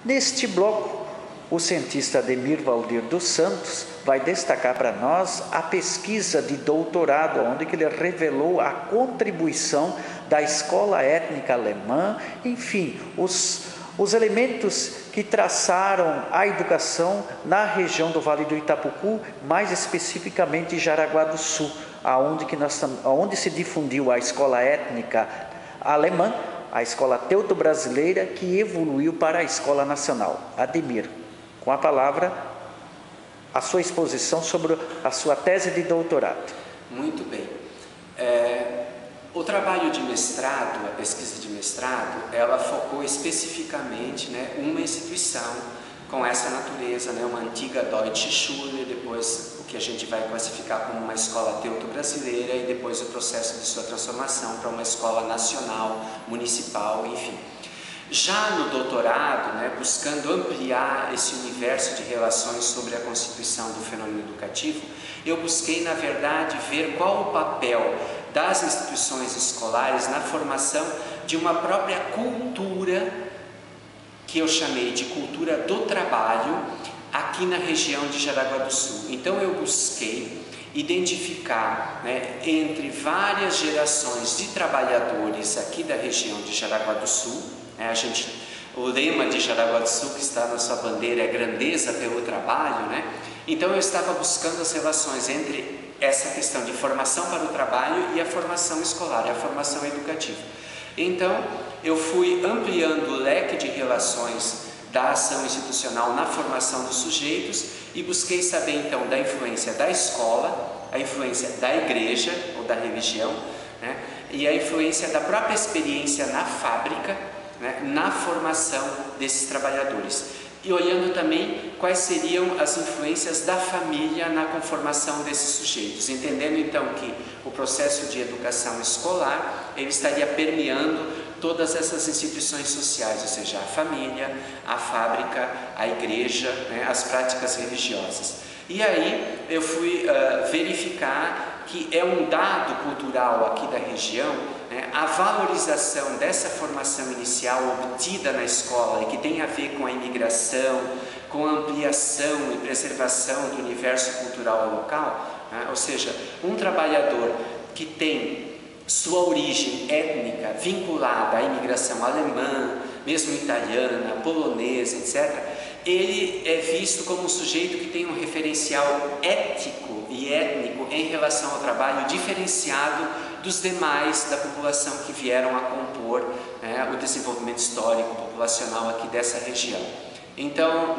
Neste bloco, o cientista Ademir Valdir dos Santos vai destacar para nós a pesquisa de doutorado, onde que ele revelou a contribuição da escola étnica alemã, enfim, os elementos que traçaram a educação na região do Vale do Itapucu, mais especificamente em Jaraguá do Sul, aonde se difundiu a escola étnica alemã, a escola teuto-brasileira, que evoluiu para a escola nacional. Ademir, com a palavra, a sua exposição sobre a sua tese de doutorado. Muito bem. O trabalho de mestrado, a pesquisa de mestrado, ela focou especificamente, uma instituição com essa natureza, uma antiga Deutsche Schule, depois o que a gente vai classificar como uma escola teuto-brasileira e depois o processo de sua transformação para uma escola nacional, municipal, enfim. Já no doutorado, buscando ampliar esse universo de relações sobre a constituição do fenômeno educativo, eu busquei, na verdade, ver qual o papel das instituições escolares na formação de uma própria cultura, que eu chamei de cultura do trabalho, aqui na região de Jaraguá do Sul. Então eu busquei identificar, entre várias gerações de trabalhadores aqui da região de Jaraguá do Sul, o lema de Jaraguá do Sul que está na sua bandeira é grandeza pelo trabalho, Então eu estava buscando as relações entre essa questão de formação para o trabalho e a formação escolar, a formação educativa. Então eu fui ampliando o leque de relações da ação institucional na formação dos sujeitos e busquei saber então da influência da escola, a influência da igreja ou da religião, e a influência da própria experiência na fábrica, na formação desses trabalhadores. E olhando também quais seriam as influências da família na conformação desses sujeitos, entendendo então que o processo de educação escolar ele estaria permeando todas essas instituições sociais, ou seja, a família, a fábrica, a igreja, as práticas religiosas. E aí eu fui verificar que é um dado cultural aqui da região, a valorização dessa formação inicial obtida na escola e que tem a ver com a imigração, com a ampliação e preservação do universo cultural local, ou seja, um trabalhador que tem sua origem étnica vinculada à imigração alemã, mesmo italiana, polonesa, etc., ele é visto como um sujeito que tem um referencial ético e étnico em relação ao trabalho diferenciado dos demais da população que vieram a compor o desenvolvimento histórico populacional aqui dessa região. Então,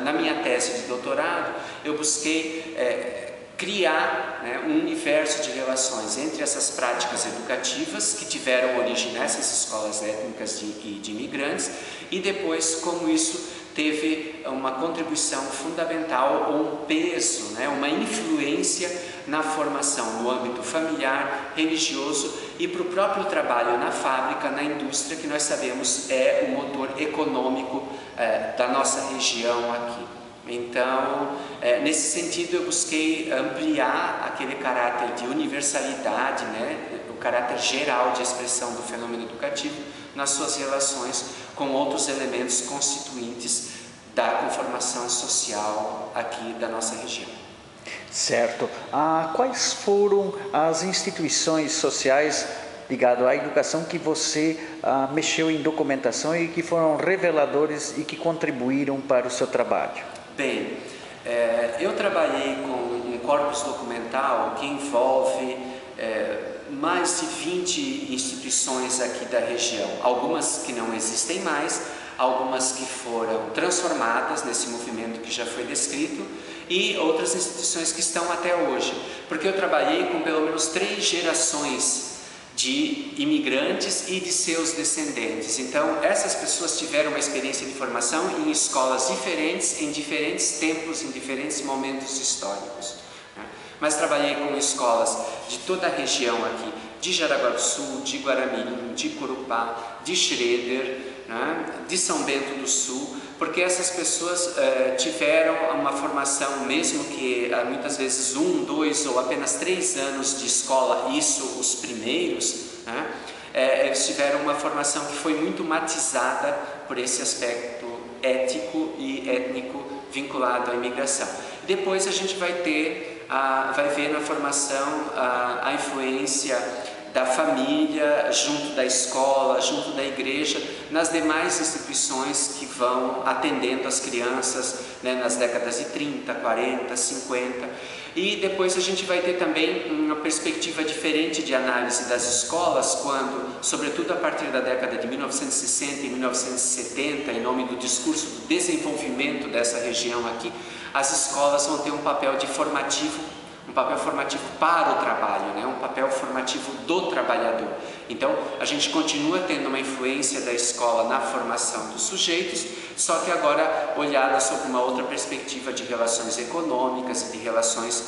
na minha tese de doutorado, eu busquei criar um universo de relações entre essas práticas educativas que tiveram origem nessas escolas étnicas de imigrantes e depois como isso teve uma contribuição fundamental ou um peso, uma influência na formação no âmbito familiar, religioso e para o próprio trabalho na fábrica, na indústria, que nós sabemos é o motor econômico da nossa região aqui. Então, nesse sentido, eu busquei ampliar aquele caráter de universalidade, o caráter geral de expressão do fenômeno educativo nas suas relações com outros elementos constituintes da conformação social aqui da nossa região. Certo. Quais foram as instituições sociais ligadas à educação que você mexeu em documentação e que foram reveladores e que contribuíram para o seu trabalho? Bem, eu trabalhei com um corpus documental que envolve mais de 20 instituições aqui da região, algumas que não existem mais, algumas que foram transformadas nesse movimento que já foi descrito e outras instituições que estão até hoje, porque eu trabalhei com pelo menos 3 gerações de imigrantes e de seus descendentes. Então, essas pessoas tiveram uma experiência de formação em escolas diferentes, em diferentes tempos, em diferentes momentos históricos. Mas trabalhei com escolas de toda a região aqui, de Jaraguá do Sul, de Guaramirim, de Corupá, de Schroeder, de São Bento do Sul, porque essas pessoas tiveram uma formação, mesmo que muitas vezes 1, 2 ou apenas 3 anos de escola, isso os primeiros, eles tiveram uma formação que foi muito matizada por esse aspecto ético e étnico vinculado à imigração. Depois a gente vai ver na formação a influência da família, junto da escola, junto da igreja, nas demais instituições que vão atendendo as crianças, né, nas décadas de 30, 40, 50. E depois a gente vai ter também uma perspectiva diferente de análise das escolas, quando, sobretudo a partir da década de 1960 e 1970, em nome do discurso do desenvolvimento dessa região aqui, as escolas vão ter um papel formativo para o trabalho, né? Um papel formativo do trabalhador. Então, a gente continua tendo uma influência da escola na formação dos sujeitos, só que agora olhada sob uma outra perspectiva de relações econômicas e de relações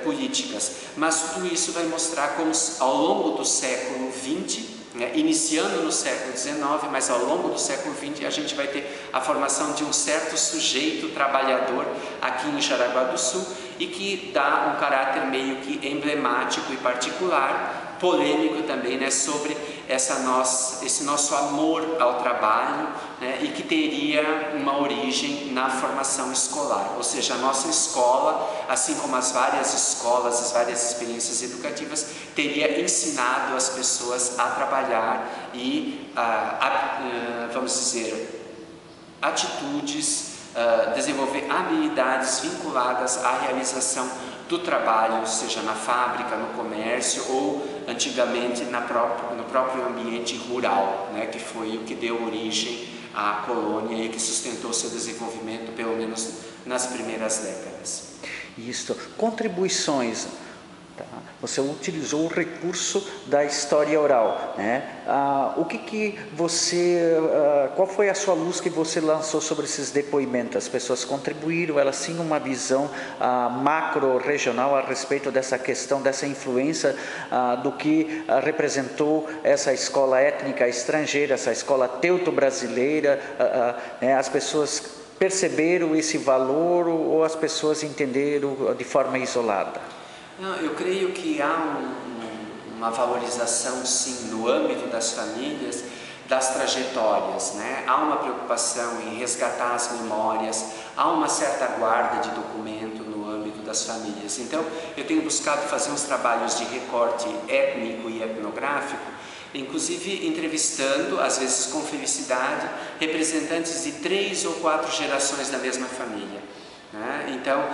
políticas. Mas tudo isso vai mostrar como, ao longo do século XX, iniciando no século XIX, mas ao longo do século XX a gente vai ter a formação de um certo sujeito trabalhador aqui em Jaraguá do Sul e que dá um caráter meio que emblemático e particular, polêmico também, né, sobre esse nosso amor ao trabalho, né, e que teria uma origem na formação escolar, ou seja, a nossa escola, assim como as várias escolas, as várias experiências educativas, teria ensinado as pessoas a trabalhar e vamos dizer, atitudes, desenvolver habilidades vinculadas à realização do trabalho, seja na fábrica, no comércio ou antigamente no próprio ambiente rural, né, que foi o que deu origem à colônia e que sustentou seu desenvolvimento, pelo menos nas primeiras décadas. Isso, contribuições. Tá? Você utilizou o recurso da história oral, né? Qual foi a sua luz que você lançou sobre esses depoimentos? As pessoas contribuíram, elas tinham uma visão macro-regional a respeito dessa questão, dessa influência do que representou essa escola étnica estrangeira, essa escola teuto-brasileira, né? As pessoas perceberam esse valor ou as pessoas entenderam de forma isolada? Não, eu creio que há uma valorização, sim, no âmbito das famílias, das trajetórias, né? Há uma preocupação em resgatar as memórias, há uma certa guarda de documento no âmbito das famílias. Então, eu tenho buscado fazer uns trabalhos de recorte étnico e etnográfico, inclusive entrevistando, às vezes com felicidade, representantes de 3 ou 4 gerações da mesma família. Então,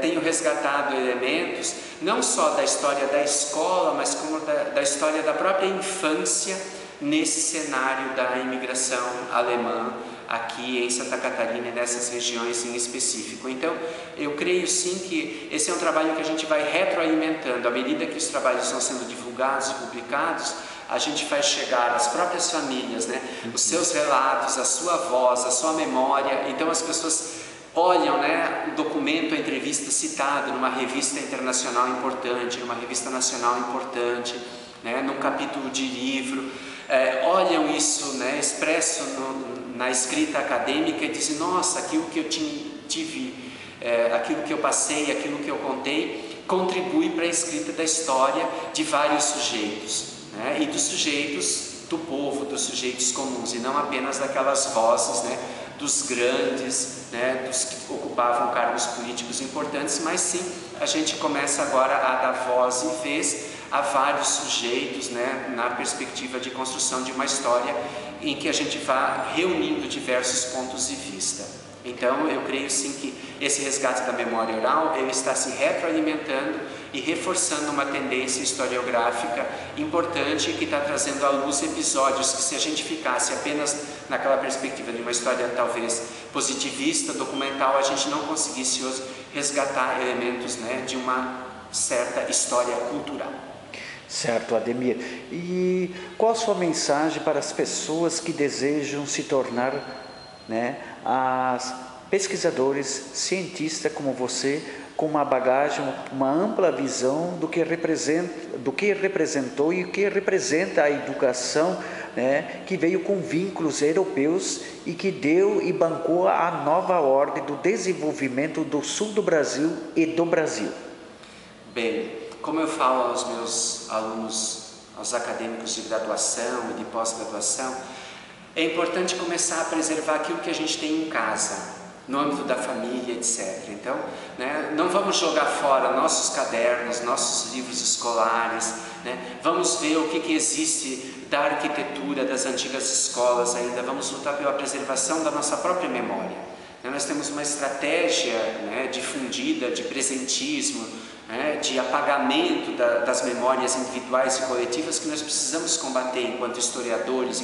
tenho resgatado elementos não só da história da escola, mas como da história da própria infância nesse cenário da imigração alemã aqui em Santa Catarina e nessas regiões em específico. Então, eu creio sim que esse é um trabalho que a gente vai retroalimentando. À medida que os trabalhos estão sendo divulgados e publicados, a gente faz chegar às próprias famílias, né, os seus relatos, a sua voz, a sua memória. Então, as pessoas olham, né, o documento, a entrevista citada numa revista internacional importante, numa revista nacional importante, né, num capítulo de livro, olham isso, né, expresso na escrita acadêmica e dizem, nossa, aquilo que eu tive, aquilo que eu passei, aquilo que eu contei, contribui para a escrita da história de vários sujeitos, né, e dos sujeitos do povo, dos sujeitos comuns, e não apenas daquelas vozes, né, dos grandes, né, dos que ocupavam cargos políticos importantes, mas sim, a gente começa agora a dar voz e vez a vários sujeitos, né, na perspectiva de construção de uma história em que a gente vá reunindo diversos pontos de vista. Então, eu creio sim que esse resgate da memória oral, ele está se retroalimentando e reforçando uma tendência historiográfica importante que está trazendo à luz episódios que, se a gente ficasse apenas naquela perspectiva de uma história talvez positivista, documental, a gente não conseguisse hoje resgatar elementos, né, de uma certa história cultural. Certo, Ademir. E qual a sua mensagem para as pessoas que desejam se tornar, né, as pesquisadores, cientistas como você, com uma bagagem, uma ampla visão do que representou e o que representa a educação, né, que veio com vínculos europeus e que deu e bancou a nova ordem do desenvolvimento do sul do Brasil e do Brasil? Bem, como eu falo aos meus alunos, aos acadêmicos de graduação e de pós-graduação, É importante começar a preservar aquilo que a gente tem em casa, no âmbito da família, etc. Então, né, não vamos jogar fora nossos cadernos, nossos livros escolares, né? Vamos ver o que existe da arquitetura das antigas escolas ainda, vamos lutar pela preservação da nossa própria memória. Nós temos uma estratégia, né, difundida de presentismo, né, de apagamento das memórias individuais e coletivas que nós precisamos combater enquanto historiadores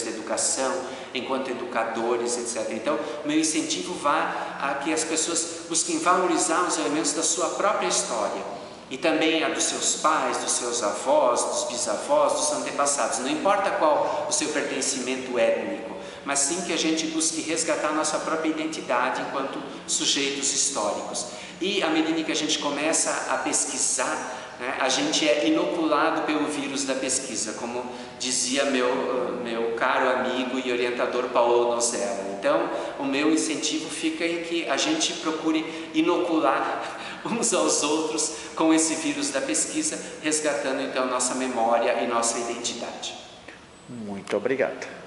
da educação, enquanto educadores, etc. Então, o meu incentivo vai a que as pessoas busquem valorizar os elementos da sua própria história e também a dos seus pais, dos seus avós, dos bisavós, dos antepassados. Não importa qual o seu pertencimento étnico, mas sim que a gente busque resgatar nossa própria identidade enquanto sujeitos históricos. E à medida que a gente começa a pesquisar, né, a gente é inoculado pelo vírus da pesquisa, como dizia meu caro amigo e orientador Paulo Nozella. Então, o meu incentivo fica em que a gente procure inocular uns aos outros com esse vírus da pesquisa, resgatando então nossa memória e nossa identidade. Muito obrigado.